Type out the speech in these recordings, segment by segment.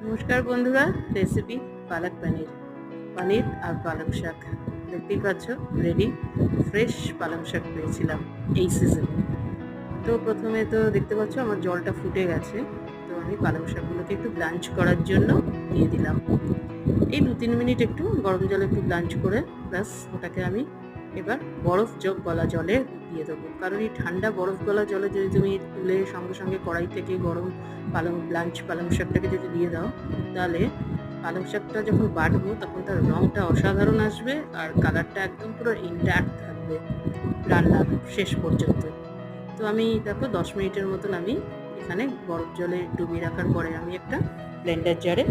নমস্কার বন্ধুরা, রেসিপি পালক পনির। পনির আর পালং শাক দেখতেই পাচ্ছ, রেডি। ফ্রেশ পালং শাক পেয়েছিলাম এই সিজনে। তো প্রথমে তো দেখতে পাচ্ছ আমার জলটা ফুটে গেছে। তো আমি পালং শাকগুলোকে একটু ব্লাঞ্চ করার জন্য দিয়ে দিলাম। এই 2-3 মিনিট একটু গরম জলে একটু ব্লাঞ্চ করে ব্যাস ওটাকে আমি এবার বরফ গলা জলে দিয়ে দেবো। কারণ এই ঠান্ডা বরফ গলা জলে যদি তুমি তুলে সঙ্গে সঙ্গে কড়াই থেকে গরম পালং শাকটাকে যদি দিয়ে দাও, তাহলে পালং শাকটা যখন বাটবো তখন তার রঙটা অসাধারণ আসবে আর কালারটা একদম পুরো ইনট্যাক্ট থাকবে রান্নার শেষ পর্যন্ত। তো আমি দেখো 10 মিনিটের মতন আমি এখানে বরফ জলে ডুবিয়ে রাখার পরে আমি একটা ব্লেন্ডার জারে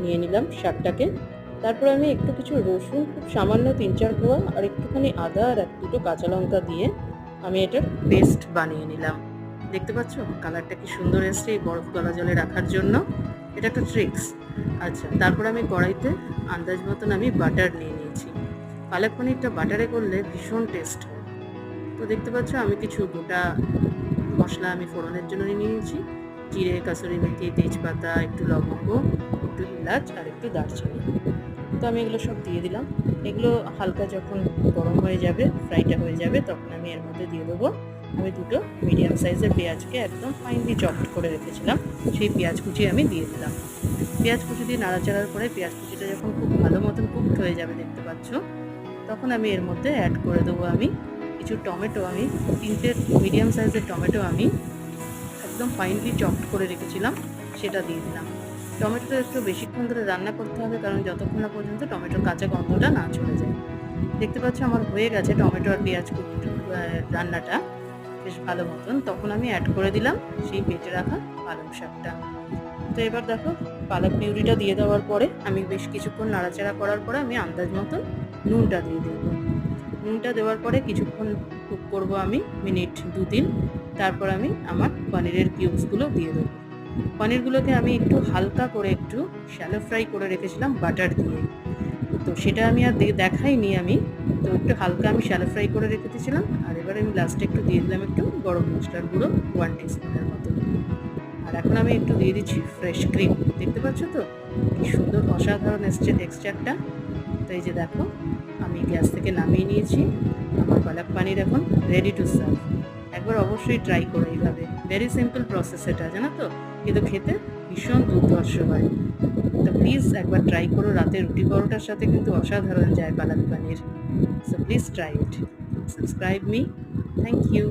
নিয়ে নিলাম শাকটাকে। তারপর আমি একটু কিছু রসুন, খুব সামান্য 3-4 কোয়া আর একটুখানি আদা আর 1-2 কাঁচা লঙ্কা দিয়ে আমি এটার পেস্ট বানিয়ে নিলাম। দেখতে পাচ্ছ কালারটা কি সুন্দর এসছে এই বরফ গলা জলে রাখার জন্য। এটা একটা ট্রিক্স। আচ্ছা, তারপর আমি কড়াইতে আন্দাজ মতন আমি বাটার নিয়ে নিয়েছি। পালক পনিরটা বাটারে করলে ভীষণ টেস্ট হয়। তো দেখতে পাচ্ছ আমি কিছু গোটা মশলা আমি ফোড়নের জন্য নিয়ে নিয়েছি। জিরে, কাসুরি মেথি, তেজপাতা, একটু লবঙ্গ, একটু এলাচ আর একটু দারচিনি। তো আমি এগুলো সব দিয়ে দিলাম। এগুলো হালকা যখন গরম হয়ে যাবে, ফ্রাইটা হয়ে যাবে, তখন আমি এর মধ্যে দিয়ে দেবো আমি 2টো মিডিয়াম সাইজের পেঁয়াজকে একদম ফাইনলি চপড করে রেখেছিলাম, সেই পেঁয়াজ কুচি আমি দিয়ে দিলাম। পেঁয়াজ কুচি দিয়ে নাড়াচাড়ার পরে পেঁয়াজ কুচিটা যখন খুব ভালো মতন কুকড হয়ে যাবে দেখতে পাচ্ছ, তখন আমি এর মধ্যে অ্যাড করে দেবো আমি কিছু টমেটো। আমি 3টে মিডিয়াম সাইজের টমেটো আমি একদম ফাইনলি চপড করে রেখেছিলাম, সেটা দিয়ে দিলাম। টমেটোটা একটু বেশিক্ষণ ধরে রান্না করতে হবে, কারণ যতক্ষণ না পর্যন্ত টমেটোর কাঁচা গন্ধটা না চলে যায়। দেখতে পাচ্ছ আমার হয়ে গেছে টমেটো আর পেঁয়াজ রান্নাটা বেশ ভালো মতন। তখন আমি অ্যাড করে দিলাম সেই বেটে রাখা পালং শাকটা। তো এবার দেখো পালক পিউরিটা দিয়ে দেওয়ার পরে আমি বেশ কিছুক্ষণ নাড়াচাড়া করার পরে আমি আন্দাজ মতন নুনটা দিয়ে দেবো। নুনটা দেওয়ার পরে কিছুক্ষণ কুক করবো আমি, মিনিট 2-3। তারপর আমি আমার পনিরের কিউবসগুলো দিয়ে দেবো। পনিরগুলোকে আমি একটু হালকা করে একটু শ্যালো ফ্রাই করে রেখেছিলাম বাটার দিয়ে। তো সেটা আমি আর দেখাইনি আমি। তো একটু হালকা আমি শ্যালো ফ্রাই করে রেখে দিয়েছিলাম। আর এবার আমি লাস্টে একটু দিয়ে দিলাম একটু গরম মশলার গুঁড়ো 1 টিস্পুনের মতো। আর এখন আমি একটু দিয়ে দিচ্ছি ফ্রেশ ক্রিম। দেখতে পাচ্ছ তো কি সুন্দর অসাধারণ এসছে টেক্সচারটা। তো এই যে দেখো আমি গ্যাস থেকে নামিয়ে নিয়েছি। আমার পালক পনির এখন রেডি টু সার্ভ। একবার অবশ্যই ট্রাই করো এইভাবে। ভেরি সিম্পল প্রসেস এটা, জানো তো, কিন্তু খেতে ভীষণ দুর্ধর্ষ হয়। তো প্লিজ একবার ট্রাই করো, রাতে রুটি পরোটার সাথে কিন্তু অসাধারণ যায় palak paneer. So please try it. Subscribe me. Thank you.